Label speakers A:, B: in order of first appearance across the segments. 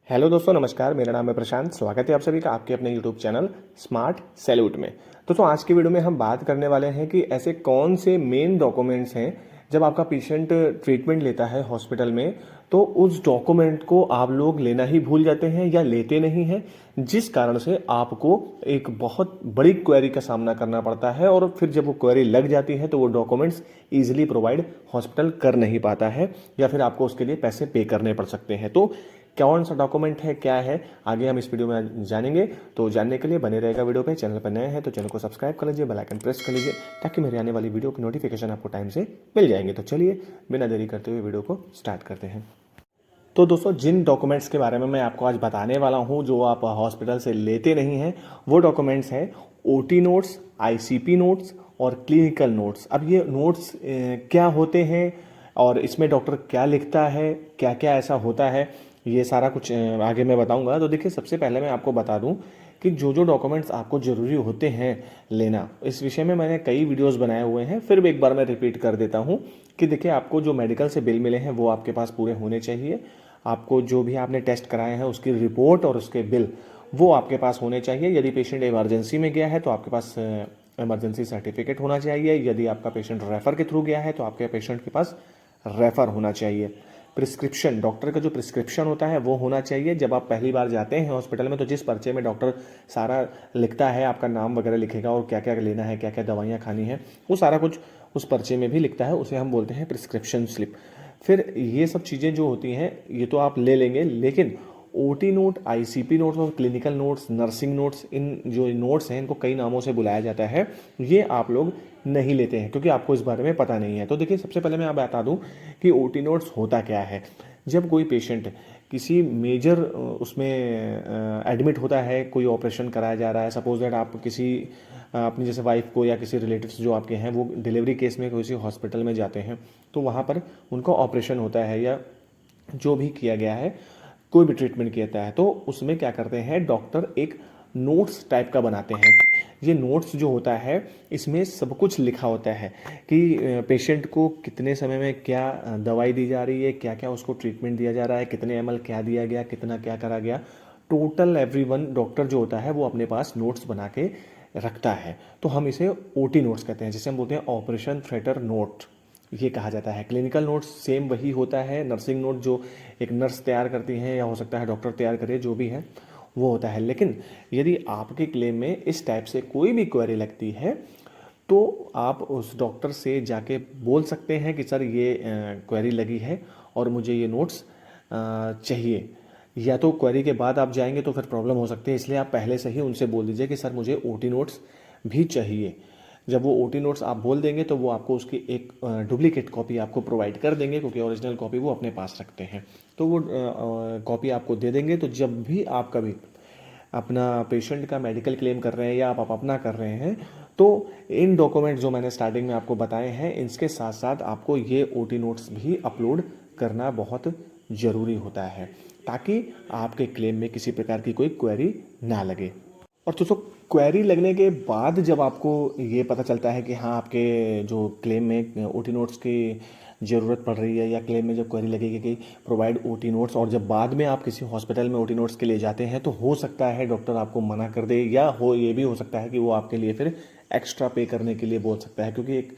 A: Hello दोस्तों, नमस्कार। मेरा नाम है प्रशांत। स्वागत है आप सभी का आपके अपने यूट्यूब चैनल स्मार्ट सैल्यूट में। दोस्तों, आज की वीडियो में हम बात करने वाले हैं कि ऐसे कौन से मेन डॉक्यूमेंट्स हैं जब आपका पेशेंट ट्रीटमेंट लेता है हॉस्पिटल में, तो उस डॉक्यूमेंट को आप लोग लेना ही भूल जाते हैं या लेते नहीं हैं, जिस कारण से आपको एक बहुत बड़ी क्वेरी का सामना करना पड़ता है। और फिर जब वो क्वेरी लग जाती है तो वो डॉक्यूमेंट्स ईजिली प्रोवाइड हॉस्पिटल कर नहीं पाता है या फिर आपको उसके लिए पैसे पे करने पड़ सकते हैं। तो कौन सा डॉक्यूमेंट है, क्या है, आगे हम इस वीडियो में जानेंगे। तो जानने के लिए बने रहेगा वीडियो पे। चैनल पर नए हैं तो चैनल को सब्सक्राइब कर लीजिए, बेल आइकन प्रेस कर लीजिए ताकि मेरे आने वाली वीडियो की नोटिफिकेशन आपको टाइम से मिल जाएंगे। तो चलिए बिना देरी करते हुए वीडियो को स्टार्ट करते हैं। तो दोस्तों, जिन डॉक्यूमेंट्स के बारे में मैं आपको आज बताने वाला हूं जो आप हॉस्पिटल से लेते नहीं हैं, वो डॉक्यूमेंट्स हैं ओटी नोट्स, आईसीपी नोट्स और क्लिनिकल नोट्स। अब ये नोट्स क्या होते हैं और इसमें डॉक्टर क्या लिखता है, क्या क्या ऐसा होता है, ये सारा कुछ आगे मैं बताऊंगा। तो देखिए, सबसे पहले मैं आपको बता दूं कि जो जो डॉक्यूमेंट्स आपको ज़रूरी होते हैं लेना, इस विषय में मैंने कई वीडियोस बनाए हुए हैं। फिर भी एक बार मैं रिपीट कर देता हूं कि देखिए, आपको जो मेडिकल से बिल मिले हैं वो आपके पास पूरे होने चाहिए। आपको जो भी आपने टेस्ट कराए हैं उसकी रिपोर्ट और उसके बिल वो आपके पास होने चाहिए। यदि पेशेंट इमरजेंसी में गया है तो आपके पास इमरजेंसी सर्टिफिकेट होना चाहिए। यदि आपका पेशेंट रेफर के थ्रू गया है तो आपके पेशेंट के पास रेफर होना चाहिए। प्रिस्क्रिप्शन, डॉक्टर का जो प्रिस्क्रिप्शन होता है वो होना चाहिए। जब आप पहली बार जाते हैं हॉस्पिटल में तो जिस पर्चे में डॉक्टर सारा लिखता है, आपका नाम वगैरह लिखेगा और क्या क्या लेना है, क्या क्या दवाइयाँ खानी है, वो सारा कुछ उस पर्चे में भी लिखता है। उसे हम बोलते हैं प्रिस्क्रिप्शन स्लिप। फिर ये सब चीज़ें जो होती हैं ये तो आप ले लेंगे, लेकिन ओटी नोट, आईसीपी नोट्स और क्लिनिकल नोट्स, नर्सिंग नोट्स, इन जो नोट्स हैं इनको कई नामों से बुलाया जाता है, ये आप लोग नहीं लेते हैं क्योंकि आपको इस बारे में पता नहीं है। तो देखिए, सबसे पहले मैं आप बता दूं कि ओटी नोट्स होता क्या है। जब कोई पेशेंट किसी मेजर उसमें एडमिट होता है, कोई ऑपरेशन कराया जा रहा है, सपोज दैट आप किसी अपनी जैसे वाइफ को या किसी रिलेटिव्स जो आपके हैं वो डिलीवरी केस में किसी हॉस्पिटल में जाते हैं, तो वहाँ पर उनको ऑपरेशन होता है या जो भी किया गया है, कोई भी ट्रीटमेंट किया जाता है, तो उसमें क्या करते हैं डॉक्टर एक नोट्स टाइप का बनाते हैं। ये नोट्स जो होता है इसमें सब कुछ लिखा होता है कि पेशेंट को कितने समय में क्या दवाई दी जा रही है, क्या क्या उसको ट्रीटमेंट दिया जा रहा है, कितने एमएल क्या दिया गया, कितना क्या करा गया, टोटल एवरीवन डॉक्टर जो होता है वो अपने पास नोट्स बना के रखता है। तो हम इसे ओटी नोट्स कहते हैं, जिसे हम बोलते हैं ऑपरेशन थिएटर नोट, ये कहा जाता है। क्लिनिकल नोट्स सेम वही होता है, नर्सिंग नोट जो एक नर्स तैयार करती हैं या हो सकता है डॉक्टर तैयार करे, जो भी है वो होता है। लेकिन यदि आपके क्लेम में इस टाइप से कोई भी क्वेरी लगती है तो आप उस डॉक्टर से जाके बोल सकते हैं कि सर ये क्वेरी लगी है और मुझे ये नोट्स चाहिए। या तो क्वेरी के बाद आप जाएंगे तो फिर प्रॉब्लम हो सकती है, इसलिए आप पहले से ही उनसे बोल दीजिए कि सर मुझे ओटी नोट्स भी चाहिए। जब वो ओटी नोट्स आप बोल देंगे तो वो आपको उसकी एक डुप्लीकेट कॉपी आपको प्रोवाइड कर देंगे, क्योंकि ओरिजिनल कॉपी वो अपने पास रखते हैं। तो वो कॉपी आपको दे देंगे। तो जब भी आप कभी अपना पेशेंट का मेडिकल क्लेम कर रहे हैं या आप अपना कर रहे हैं, तो इन डॉक्यूमेंट जो मैंने स्टार्टिंग में आपको बताए हैं इनके साथ साथ आपको ये ओटी नोट्स भी अपलोड करना बहुत ज़रूरी होता है, ताकि आपके क्लेम में किसी प्रकार की कोई क्वेरी ना लगे। और दोस्तों, क्वेरी लगने के बाद जब आपको ये पता चलता है कि हाँ आपके जो क्लेम में ओटी नोट्स की ज़रूरत पड़ रही है, या क्लेम में जब क्वेरी लगेगी कि प्रोवाइड ओटी नोट्स, और जब बाद में आप किसी हॉस्पिटल में ओटी नोट्स के लिए जाते हैं, तो हो सकता है डॉक्टर आपको मना कर दे, या ये भी हो सकता है कि वो आपके लिए फिर एक्स्ट्रा पे करने के लिए बोल सकता है। क्योंकि एक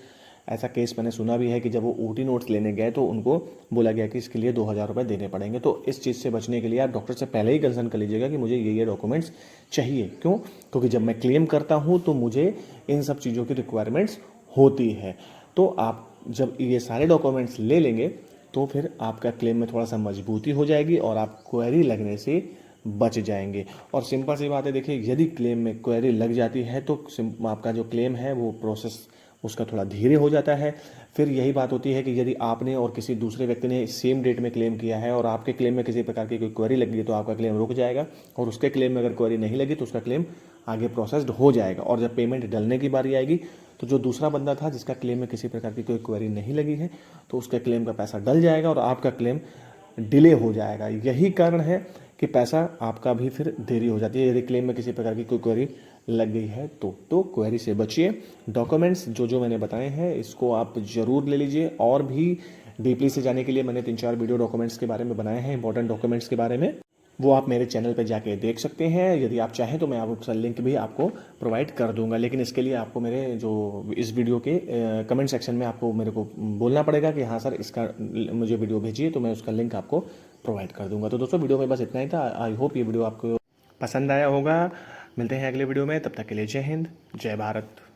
A: ऐसा केस मैंने सुना भी है कि जब वो ओटी नोट्स लेने गए तो उनको बोला गया कि इसके लिए 2,000 रुपये देने पड़ेंगे। तो इस चीज़ से बचने के लिए आप डॉक्टर से पहले ही कंसर्न कर लीजिएगा कि मुझे ये डॉक्यूमेंट्स चाहिए। क्यों? क्योंकि जब मैं क्लेम करता हूँ तो मुझे इन सब चीज़ों की रिक्वायरमेंट्स होती है। तो आप जब ये सारे डॉक्यूमेंट्स ले लेंगे तो फिर आपका क्लेम में थोड़ा सा मजबूती हो जाएगी और आप क्वेरी लगने से बच जाएंगे। और सिंपल सी बात है, देखिए, यदि क्लेम में क्वेरी लग जाती है तो आपका जो क्लेम है वो प्रोसेस उसका थोड़ा धीरे हो जाता है। फिर यही बात होती है कि यदि आपने और किसी दूसरे व्यक्ति ने सेम डेट में क्लेम किया है और आपके क्लेम में किसी प्रकार की कोई क्वेरी लगी है तो आपका क्लेम रुक जाएगा, और उसके क्लेम में अगर क्वेरी नहीं लगी तो उसका क्लेम आगे प्रोसेस्ड हो जाएगा। और जब पेमेंट डलने की बारी आएगी तो जो दूसरा बंदा था जिसका क्लेम में किसी प्रकार की कोई क्वेरी नहीं लगी है तो उसके क्लेम का पैसा डल जाएगा और आपका क्लेम डिले हो जाएगा। यही कारण है कि पैसा आपका भी फिर देरी हो जाती है यदि क्लेम में किसी प्रकार की कोई क्वेरी लग गई है तो क्वेरी से बचिए। डॉक्यूमेंट्स जो मैंने बताए हैं इसको आप ज़रूर ले लीजिए। और भी डीपली से जाने के लिए मैंने 3-4 वीडियो डॉक्यूमेंट्स के बारे में बनाए हैं, इंपॉर्टेंट डॉक्यूमेंट्स के बारे में। वो आप मेरे चैनल पे जाके देख सकते हैं। यदि आप चाहें तो मैं आप उसका लिंक भी आपको प्रोवाइड कर दूंगा, लेकिन इसके लिए आपको मेरे जो इस वीडियो के कमेंट सेक्शन में आपको मेरे को बोलना पड़ेगा कि हाँ सर इसका मुझे वीडियो भेजिए, तो मैं उसका लिंक आपको प्रोवाइड कर दूंगा। तो दोस्तों वीडियो में बस इतना ही था। आई होप ये वीडियो आपको पसंद आया होगा। मिलते हैं अगले वीडियो में, तब तक के लिए जय हिंद, जय भारत।